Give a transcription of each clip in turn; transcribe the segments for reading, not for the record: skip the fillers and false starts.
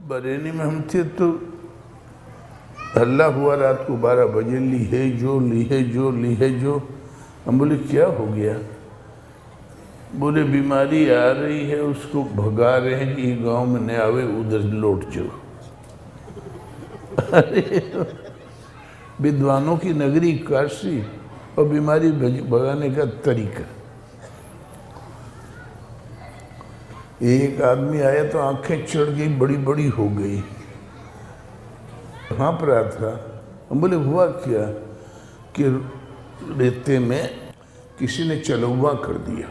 बरेली में हम थे तो हल्ला हुआ रात को 12 बजे, लीहे जो लीहे जो लीहे जो। हम बोले क्या हो गया? बोले बीमारी आ रही है, उसको भगा रहे हैं कि गांव में न आवे, उधर लौट जाओ। अरे विद्वानों की नगरी काशी और बीमारी भगाने का तरीका। एक आदमी आया तो आंखें चढ़ गई, बड़ी बड़ी हो गई, हाँफ रहा था। हम बोले हुआ क्या? कि रेते में किसी ने चलौवा कर दिया।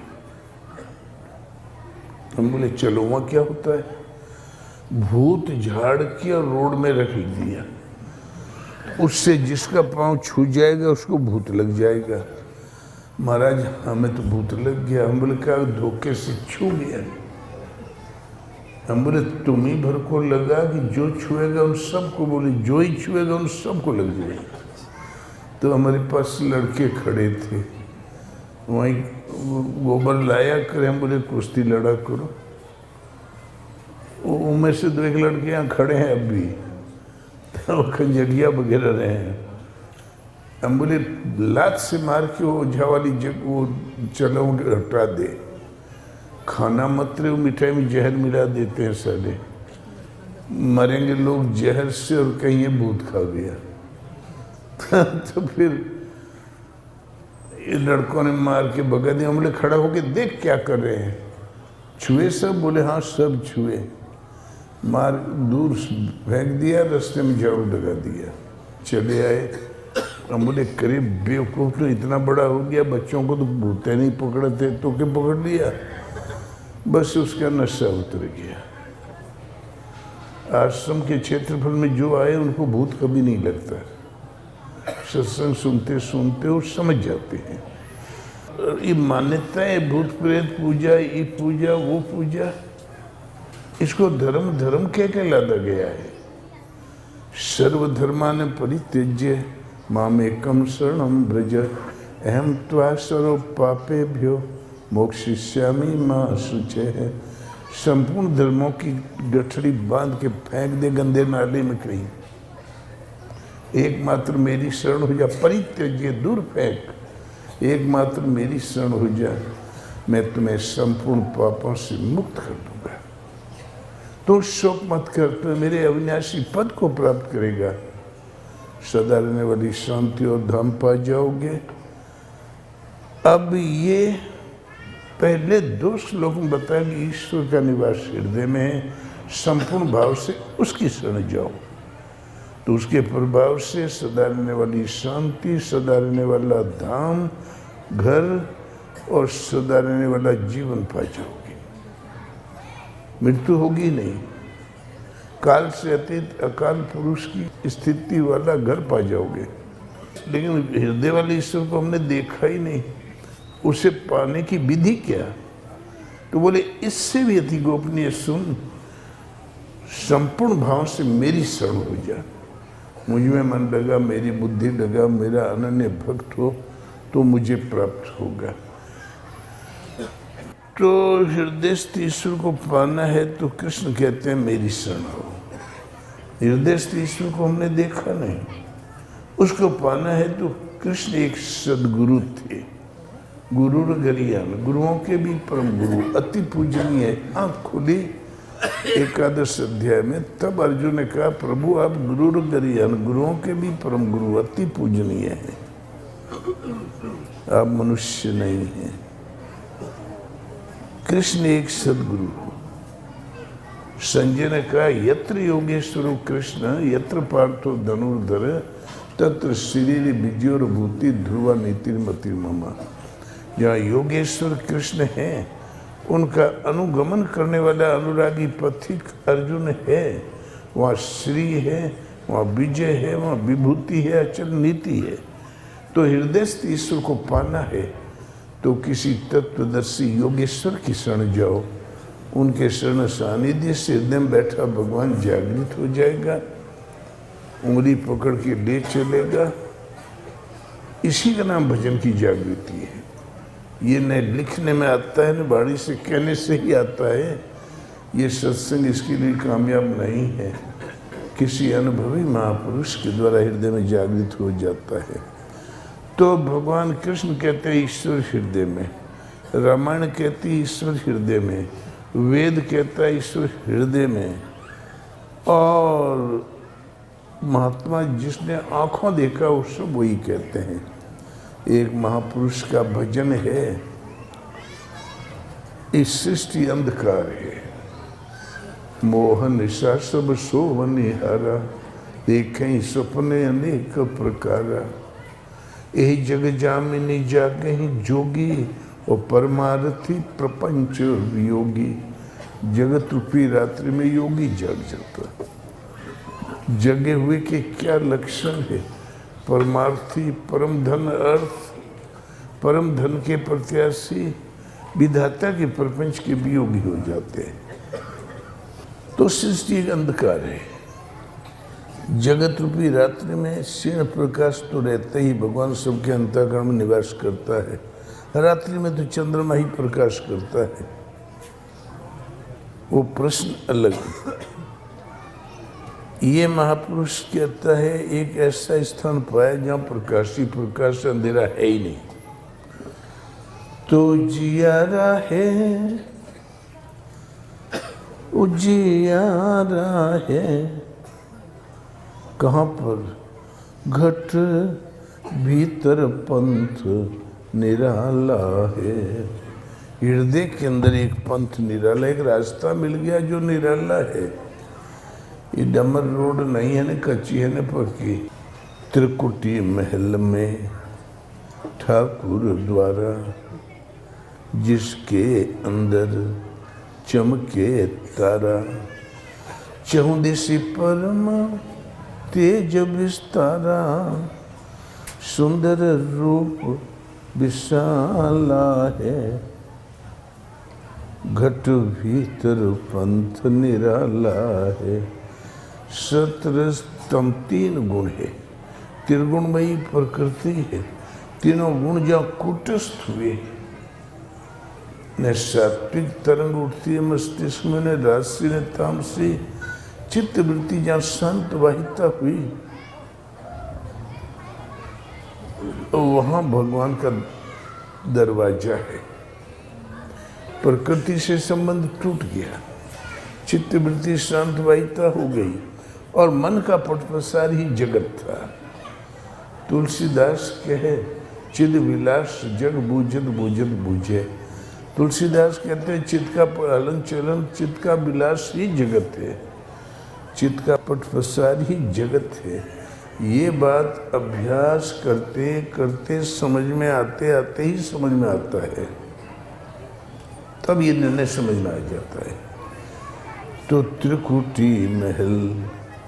हम बोले चलौवा क्या होता है? भूत झाड़ के और रोड में रख दिया, उससे जिसका पांव छू जाएगा उसको भूत लग जाएगा। महाराज हमें तो भूत लग गया। हम बोले क्या धोखे से छू गया? हम बोले तुम ही भर को लगा कि जो छुएगा उन सबको, बोले जो ही छुएगा उन सबको लग जाएगा। तो हमारे पास लड़के खड़े थे, वहीं गोबर लाया करे। हम बोले कुश्ती लड़ा करो। उनमें से 2 एक लड़के यहाँ खड़े हैं अभी, तो खंजरिया वगैरह रहे हैं। हम बोले लात से मार के वो ओझा वाली जगह वो चलो हटा दे, खाना मत रहे, मिठाई में जहर मिला देते हैं साले, मरेंगे लोग जहर से और कहीं ये भूत खा गया। तो फिर ये लड़कों ने मार के भगा दिया। हम बोले खड़ा होके देख क्या कर रहे हैं, छुए सब? बोले हाँ सब छुए। मार दूर फेंक दिया, रास्ते में झाड़ू लगा दिया, चले आए। हम बोले करीब बेवकूफ तो इतना बड़ा हो गया, बच्चों को तो भूते नहीं पकड़ते तो क्या पकड़ लिया? बस उसका नशा उतर गया। आश्रम के क्षेत्रफल में जो आए उनको भूत कभी नहीं लगता। सत्संग सुनते सुनते वो समझ जाते हैं। ये मान्यताएं, भूत प्रेत पूजा, ये पूजा वो पूजा, इसको धर्म धर्म क्या कहलाता गया है? सर्वधर्मान् परित्यज्य मामेकं शरणं व्रज अहं त्वा सर्व पापेभ्यो मोक्षयिष्यामि मा शुचः। संपूर्ण धर्मों की गठड़ी बांध के फेंक दे गंदे नाले में कहीं, एकमात्र मेरी शरण हो जा। परित्यज्य दूर फेंक, एकमात्र मेरी शरण हो जा, मैं तुम्हें संपूर्ण पापों से मुक्त कर दूंगा। तो शोक मत कर, तो मेरे अविनाशी पद को प्राप्त करेगा, सदा रहने वाली शांति और धाम पा जाओगे। अब ये पहले 2 श्लोक में बताया कि ईश्वर का निवास हृदय में है, संपूर्ण भाव से उसकी शरण जाओ, तो उसके प्रभाव से सदा रहने वाली शांति, सदा रहने वाला धाम, घर और सदा रहने वाला जीवन पा जाओगे। मृत्यु होगी नहीं, काल से अतीत अकाल पुरुष की स्थिति वाला घर पा जाओगे। लेकिन हृदय वाले ईश्वर को हमने देखा ही नहीं, उसे पाने की विधि क्या? तो बोले इससे भी अति गोपनीय सुन, संपूर्ण भाव से मेरी शरण हो जा। मुझ में मन लगा, मेरी बुद्धि लगा, मेरा अनन्य भक्त हो तो मुझे प्राप्त होगा। तो हृदयस्थ ईश्वर को पाना है तो कृष्ण कहते हैं मेरी शरण हो। हृदयस्थ ईश्वर को हमने देखा नहीं, उसको पाना है तो कृष्ण एक सदगुरु थे, गुरु गरियान, गुरुओं के भी परम गुरु, अति पूजनीय। आँख खुली 11 अध्याय में, तब अर्जुन ने कहा प्रभु आप गुरु गरियान, गुरुओं के भी परम गुरु, अति पूजनीय हैं, आप मनुष्य नहीं हैं। कृष्ण एक सदगुरु। संजय ने कहा यत्र योगेश्वर कृष्ण यत्र पार्थो धनुर्धर तत्र शरीर विजयोर भूति ध्रुवा नीतिर्मति ममा। जहाँ योगेश्वर कृष्ण है, उनका अनुगमन करने वाला अनुरागी पथिक अर्जुन है, वहाँ श्री है, वहाँ विजय है, वहाँ विभूति है, अचल नीति है। तो हृदयस्थ ईश्वर को पाना है तो किसी तत्वदर्शी योगेश्वर की शरण जाओ, उनके शरण सानिध्य से हृदय में बैठा भगवान जागृत हो जाएगा, उंगली पकड़ के ले चलेगा। इसी का नाम भजन की जागृति है। ये न लिखने में आता है, न वाणी से कहने से ही आता है, ये सत्संग इसके लिए कामयाब नहीं है, किसी अनुभवी महापुरुष के द्वारा हृदय में जागृत हो जाता है। तो भगवान कृष्ण कहते हैं ईश्वर हृदय में, रामायण कहती है ईश्वर हृदय में, वेद कहता है ईश्वर हृदय में, और महात्मा जिसने आंखों देखा वो सब वही कहते हैं। एक महापुरुष का भजन है, इस सृष्टि अंधकार है, मोहन निशा सब सोवन हारा, देखें सपने अनेक प्रकारा, यही जग जामिनी जागे जोगी, और परमार्थी प्रपंच योगी। जगत रूपी रात्रि में योगी जाग जाता, जगे हुए के क्या लक्षण है? परमार्थी, परम धन अर्थ, परम धन के प्रत्याशी, विधाता के प्रपंच के वियोगी हो जाते हैं। तो सृष्टि एक अंधकार है, जगत रूपी रात्रि में क्षीण प्रकाश तो रहता ही, भगवान सबके अंतःकरण में निवास करता है। रात्रि में तो चंद्रमा ही प्रकाश करता है, वो प्रश्न अलग। ये महापुरुष कहता है एक ऐसा स्थान पाया जहाँ प्रकाश ही प्रकाश, अंधेरा है ही नहीं। तो जियारा है, उजियारा है, कहाँ पर? घट भीतर पंथ निराला है। हृदय के अंदर एक पंथ निराला, एक रास्ता मिल गया जो निराला है। ये डमर रोड नहीं है न कच्ची है न पक्की। त्रिकुटी महल में ठाकुर द्वारा, जिसके अंदर चमके तारा, चहुदिशि परम तेज विस्तारा, सुंदर रूप विशाला है, घट भीतर पंथ निराला है। सत्रस्तम तीन गुण है, त्रिगुणमयी प्रकृति है। तीनों गुण जहाँ कूटस्थ हुए, न सात्विक तरंग उठती है मस्तिष्क में, न राजसी न तामसी, चित्त वृत्ति जहाँ शांत वाहिता हुई, वहाँ भगवान का दरवाजा है। प्रकृति से संबंध टूट गया, चित्त वृत्ति शांत वाहिता हो गई, और मन का पट प्रसार ही जगत था। तुलसीदास कहे चिद विलास जग बूझत बूझत बूझे। तुलसीदास कहते हैं चित्त का हलन चलन, चित्त का विलास ही जगत है, चित्त का पट प्रसार ही जगत है। ये बात अभ्यास करते करते समझ में आते आते ही समझ में आता है, तब ये निर्णय समझ में आ जाता है। तो त्रिकुटी महल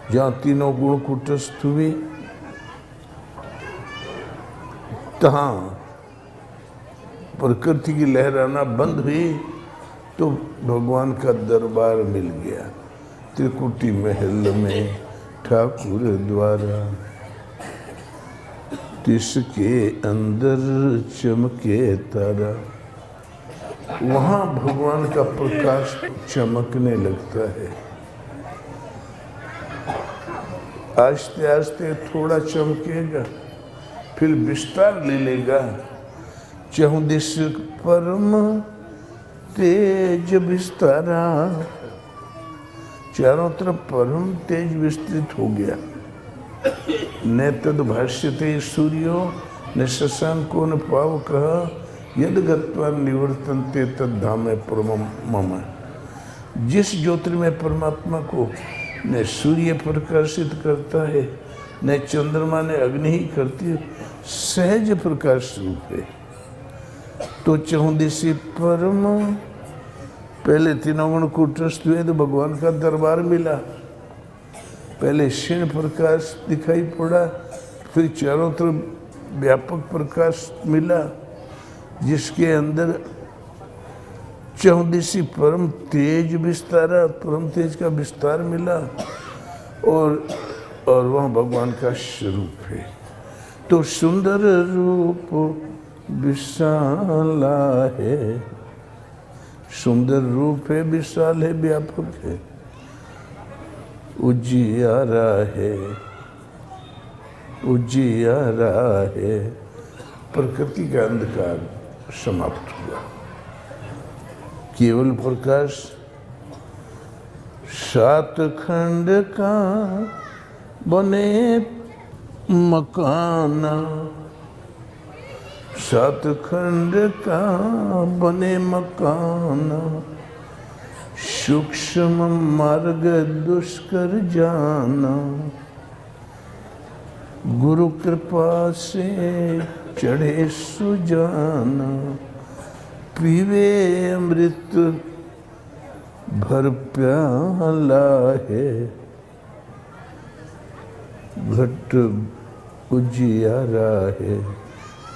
जहाँ तीनों गुण कूटस्थ हुए, तहाँ प्रकृति की लहराना बंद हुई, तो भगवान का दरबार मिल गया। त्रिकुटी महल में ठाकुर द्वारा, जिसके अंदर चमके तारा, वहाँ भगवान का प्रकाश चमकने लगता है। आस्ते आस्ते थोड़ा चमकेगा, फिर विस्तार ले लेगा। चहुदिश परम तेज विस्तारा, चारों तरफ परम तेज विस्तृत हो गया। न तद भाष्यते सूर्यो न शशांको न पावकः, यद गत्वा निवर्तन्ते तद धामे परमं मम। जिस ज्योतिर्मय परमात्मा को न सूर्य प्रकाशित करता है, न चंद्रमा ने अग्नि ही करती है, सहज प्रकाश रूप है। तो चहुदिशि परम, पहले तीनों गुण कूटस्थ हुए तो भगवान का दरबार मिला। पहले क्षीण प्रकाश दिखाई पड़ा, फिर चारों तरफ व्यापक प्रकाश मिला, जिसके अंदर चहुदिशि परम तेज विस्तारा, परम तेज का विस्तार मिला, और वहाँ भगवान का स्वरूप है। तो सुंदर रूप विशाला है, सुंदर रूप है, विशाल है, व्यापक है, उजियारा है, उजियारा है। प्रकृति का अंधकार समाप्त हुआ, केवल प्रकाश। सात खंड का बने मकाना, सात खंड का बने मकाना, सूक्ष्म मार्ग दुष्कर जाना, गुरु कृपा से चढ़े सुजाना, पीवे अमृत भर प्याला है, घट उजियारा है,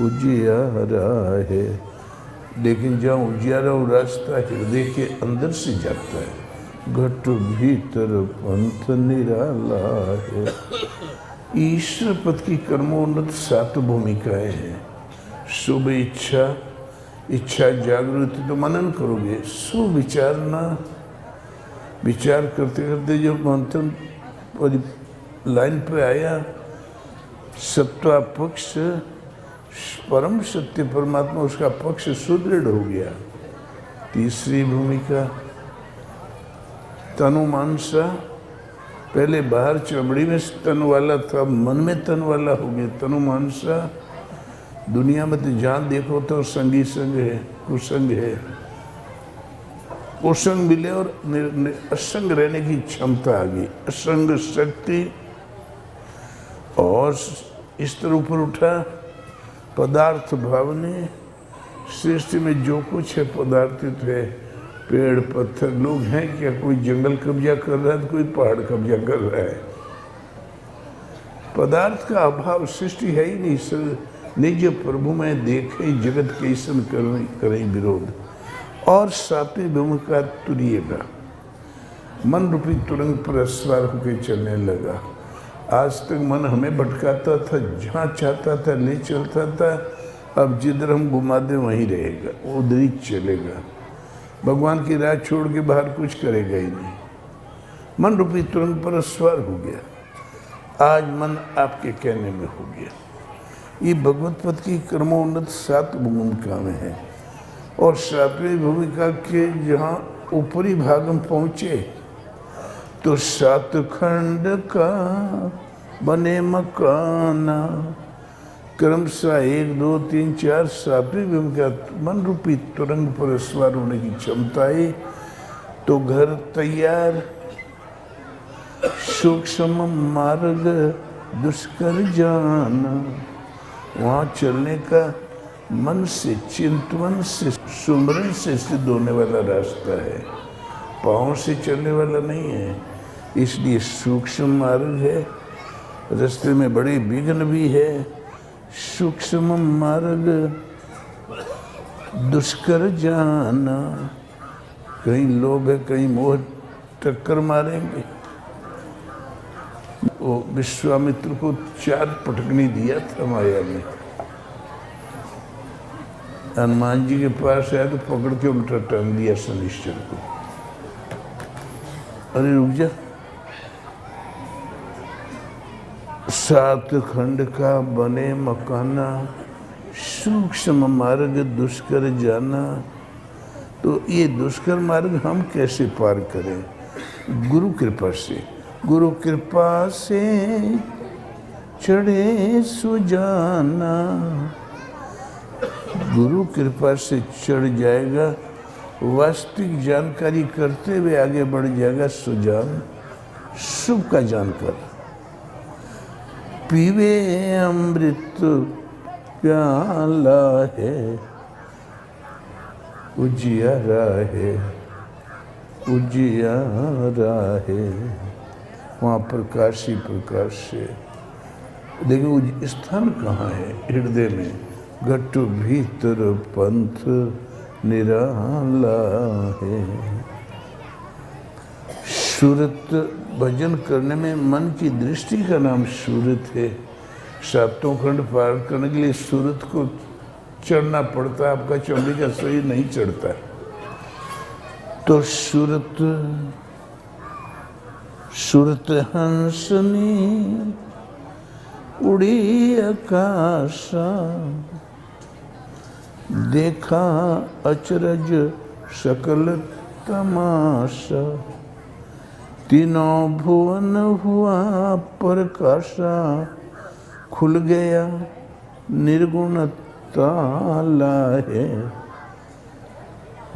उजियारा है। लेकिन जहाँ उजियारा वो रास्ता हृदय के अंदर से जाता है, घट भीतर पंथ निराला है। ईश्वर पद की कर्मोन्नत 7 भूमिकाएं हैं। शुभ इच्छा, इच्छा जागृति तो मनन करोगे, सुविचारना, विचार करते करते जो मंथन लाइन पे आया, सत्वा पक्ष, परम सत्य परमात्मा, उसका पक्ष सुदृढ़ हो गया। तीसरी भूमिका तनु मानसा, पहले बाहर चमड़ी में तन वाला था, मन में तन वाला हो गया, तनु मानसा। दुनिया में तो जहाँ देखो तो संगी संग है, कुसंग है, कुसंग मिले और असंग रहने की क्षमता आ गई, असंग शक्ति। और इस तरह ऊपर उठा पदार्थ भाव ने। सृष्टि में जो कुछ है पदार्थित है, पेड़ पत्थर, लोग हैं क्या? कोई जंगल कब्जा कर रहा है तो कोई पहाड़ कब्जा कर रहा है। पदार्थ का अभाव सृष्टि है ही नहीं। निज प्रभु में देखे जगत कैसन करें विरोध। और 7वें भूमिका तुरिएगा, मन रूपी तुरंग पर सवार होकर चलने लगा। आज तक मन हमें भटकाता था, जहाँ चाहता था ले चलता था। अब जिधर हम घुमा दें वहीं रहेगा, उधर ही चलेगा। भगवान की राह छोड़ के बाहर कुछ करेगा ही नहीं। मन रूपी तुरंग पर सवार हो गया। आज मन आपके कहने में हो गया। ये भगवत पद की कर्मोन्नत 7 भूमिका में है। और 7वीं भूमिका के जहाँ ऊपरी भाग में पहुँचे तो 7 खंड का बने मकाना, क्रमशः 1 2 3 4 7वीं भूमिका मन रूपी तुरंग पर सवार होने की क्षमता है। तो घर तैयार, सूक्ष्म मार्ग दुष्कर जाना। वहाँ चलने का मन से, चिंतन से, सुमरन से सिद्ध होने वाला रास्ता है, पाँव से चलने वाला नहीं है। इसलिए सूक्ष्म मार्ग है। रास्ते में बड़े विघ्न भी है। सूक्ष्म मार्ग दुष्कर जाना। कहीं लोभ है, कहीं मोह, टक्कर मारेंगे। वो विश्वामित्र को 4 पटकनी दिया था माया ने। हनुमान जी के पास आया तो पकड़ के उल्टा टांग दिया शनिश्चर को। अरे रुक जा। 7 खंड का बने मकाना, सूक्ष्म मार्ग दुष्कर जाना। तो ये दुष्कर मार्ग हम कैसे पार करें? गुरु कृपा से। गुरु कृपा से चढ़े सुजाना। गुरु कृपा से चढ़ जाएगा, वास्तविक जानकारी करते हुए आगे बढ़ जाएगा सुजान, शुभ का जानकर। पीवे अमृत प्याला है, उजियारा है, उजियारा है। वहाँ प्रकाश ही प्रकाश से। देखो स्थान कहाँ है? हृदय में। घट भीतर पंथ निराला है। सूरत भजन करने में मन की दृष्टि का नाम सूरत है। 7 खंड पार करने के लिए सूरत को चढ़ना पड़ता है। आपका चमड़ी का शरीर नहीं चढ़ता। तो सूरत सूरत हंसनी उड़ी आकाशा, देखा अचरज सकल तमाशा, तीनों भुवन हुआ प्रकाशा, खुल गया निर्गुण ताला है,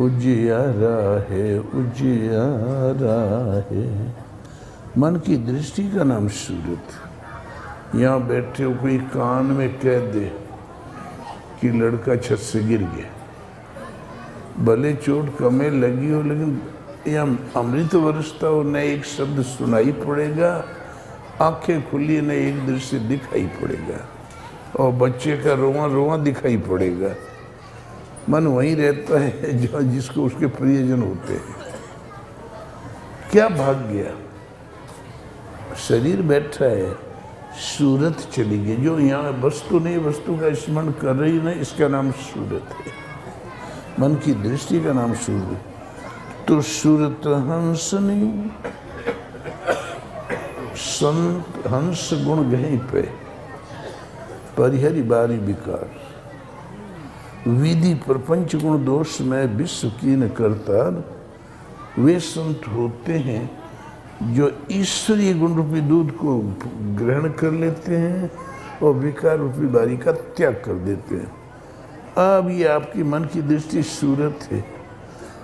उजियारा है उजियारा है। मन की दृष्टि का नाम सूरत। यहाँ बैठे हो कोई कान में कह दे कि लड़का छत से गिर गया, भले चोट कमे लगी हो लेकिन यहाँ अमृत बरसता हो, न एक शब्द सुनाई पड़ेगा, आंखें खुली न एक दृश्य दिखाई पड़ेगा, और बच्चे का रोआ रोआ दिखाई पड़ेगा। मन वहीं रहता है जहाँ जिसको उसके प्रियजन होते हैं। क्या भाग्य, शरीर बैठा है, सूरत चली गई। जो यहाँ वस्तु नहीं, वस्तु का स्मरण कर रही ना, इसका नाम सूरत है। मन की दृष्टि का नाम सूरत। तो सूरत हंसनी, संत हंस गुण गहीं पे, परिहरि बारी विकार, विधि प्रपंच गुण दोष में विश्व की न करता। वे संत होते हैं जो ईश्वरीय गुण रूपी दूध को ग्रहण कर लेते हैं और विकार रूपी बारी का त्याग कर देते हैं। अब ये आपकी मन की दृष्टि सूरत है।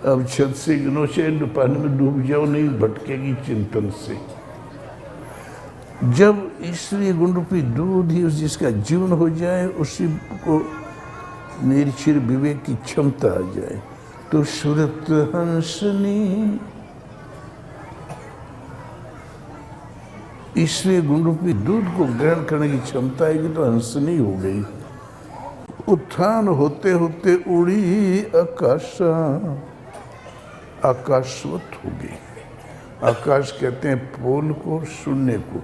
अब छत से गिनो से पानी में डूब जाओ, नहीं भटकेगी चिंतन से। जब ईश्वरीय गुण रूपी दूध ही जिसका जीवन हो जाए, उसी को निरीक्षण विवेक की क्षमता आ जाए, तो सूरत हंसनी, ईश्वरीय गुण रूपी दूध को ग्रहण करने की क्षमता आएगी तो हंसनी हो गई। उत्थान होते होते उड़ी आकाशा, आकाशवत हो गई। आकाश कहते हैं पोल को, शून्य को।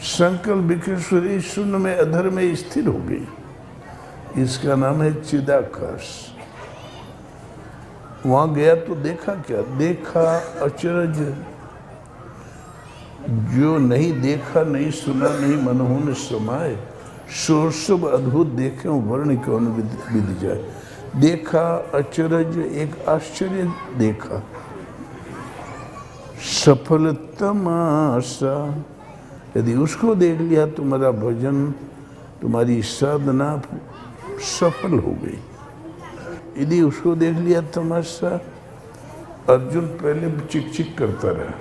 संकल्प विकृष्वरी शून्य में अधर में स्थिर हो गई। इसका नाम है चिदाकाश। वहां गया तो देखा क्या? देखा अचरज, जो नहीं देखा, नहीं सुना, नहीं मनहु न समाये, सो सब अद्भुत देखे वर्ण कौन विधि जाए। देखा अचरज, एक आश्चर्य देखा। सफल तमाशा, यदि उसको देख लिया तुम्हारा भजन, तुम्हारी साधना सफल हो गई। यदि उसको देख लिया तमाशा, अर्जुन पहले चिक चिक करता रहा,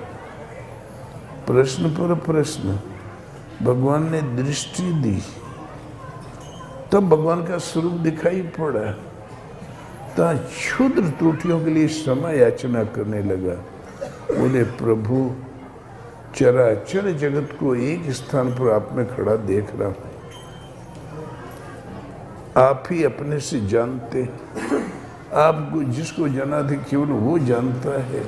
प्रश्न पर प्रश्न, भगवान ने दृष्टि दी, तब भगवान का स्वरूप दिखाई पड़ा। तो क्षुद्र त्रुटियों के लिए क्षमा याचना करने लगा। बोले प्रभु, चराचर जगत को एक स्थान पर आप में खड़ा देख रहा हूं, आप ही अपने से जानते, आपको जिसको जाना थे केवल वो जानता है।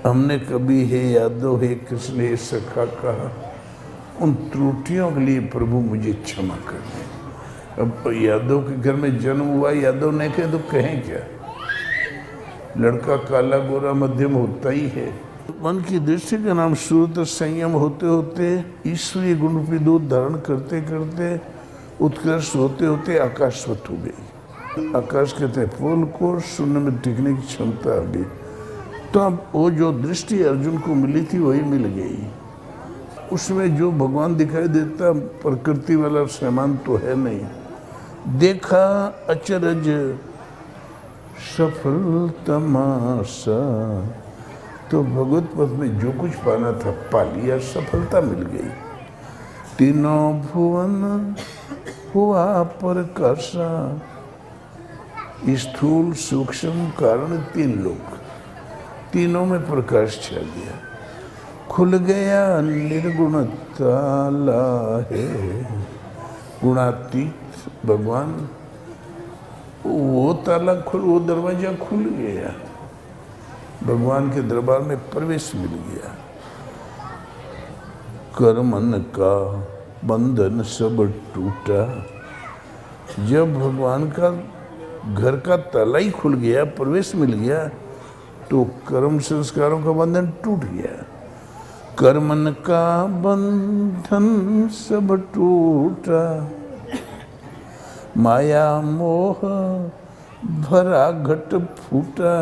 हमने कभी हे यादव, हे कृष्ण, हे सखा कहा, उन त्रुटियों के लिए प्रभु मुझे क्षमा कर दे। अब यादव के घर में जन्म हुआ, यादव नहीं कहे तो कहें क्या? लड़का काला गोरा मध्यम होता ही है। मन की दृष्टि का नाम सूरत। संयम होते होते, ईश्वरीय गुण रूपी दूध धारण करते करते, उत्कर्ष होते होते आकाशवत हो गई। आकाश कहते हैं पोल को, शून्य में टिकने की क्षमता आ गई। तो अब वो जो दृष्टि अर्जुन को मिली थी वही मिल गई। उसमें जो भगवान दिखाई देता, प्रकृति वाला सामान तो है नहीं। देखा अचरज, सफल तमाशा, तो भगवत पद में जो कुछ पाना था पा लिया, सफलता मिल गई। तीनों भुवन हुआ प्रकाशा, स्थूल सूक्ष्म कारण तीन लोग, तीनों में प्रकाश छा गया। खुल गया निर्गुण ताला है, गुणातीत भगवान, वो ताला खुल, वो दरवाजा खुल गया, भगवान के दरबार में प्रवेश मिल गया। कर्मन का बंधन सब टूटा। जब भगवान का घर का ताला ही खुल गया, प्रवेश मिल गया, तो कर्म संस्कारों का बंधन टूट गया। कर्मन का बंधन सब टूटा, माया मोह भरा घट फूटा।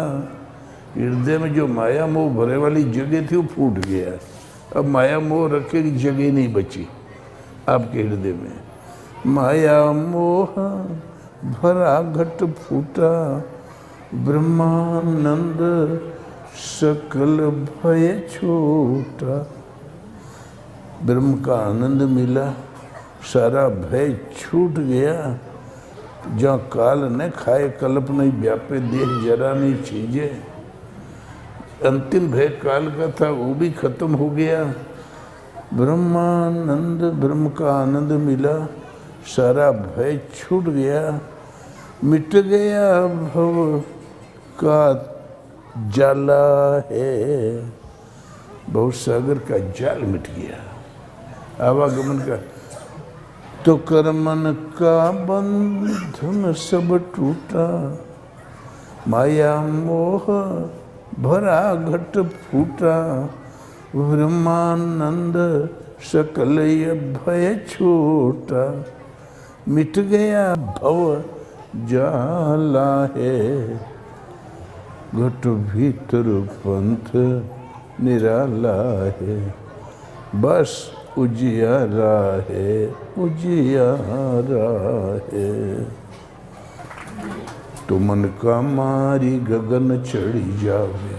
हृदय में जो माया मोह भरे वाली जगह थी वो फूट गया। अब माया मोह रखे की जगह नहीं बची आपके हृदय में। माया मोह भरा घट फूटा, ब्रह्मानंद सकल भय छूटा। ब्रह्म का आनंद मिला, सारा भय छूट गया। जहाँ काल न खाए कल्प नहीं व्यापे, देह जरा नहीं चीजे। अंतिम भय काल का था वो भी खत्म हो गया। ब्रह्मानंद, ब्रह्म का आनंद मिला, सारा भय छूट गया। मिट गया भव का जाला है, बहुत सागर का जाल मिट गया आवागमन का। तो कर्मन का बंधन सब टूटा, माया मोह भरा घट फूटा। ब्रह्मानंद सकल भय छूटा, मिट गया भव जाला है। घट भीतर पंथ निराला है, बस उजियारा है, उजियारा है। तो मन का मारी गगन चढ़ी जावे,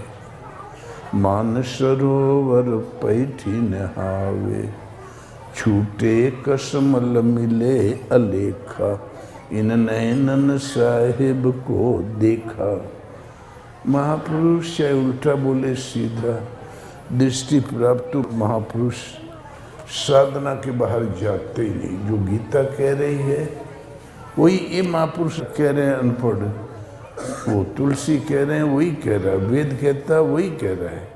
मान सरोवर पैठी नहावे। छूटे कसमल मिले अलेखा, इन नैनन साहिब को देखा। महापुरुष चाहे उल्टा बोले सीधा, दृष्टि प्राप्त महापुरुष साधना के बाहर जाते ही नहीं। जो गीता कह रही है वही ये महापुरुष कह रहे हैं, अनपढ़ वो तुलसी कह रहे हैं वही कह रहा है, वेद कहता वही कह रहा है।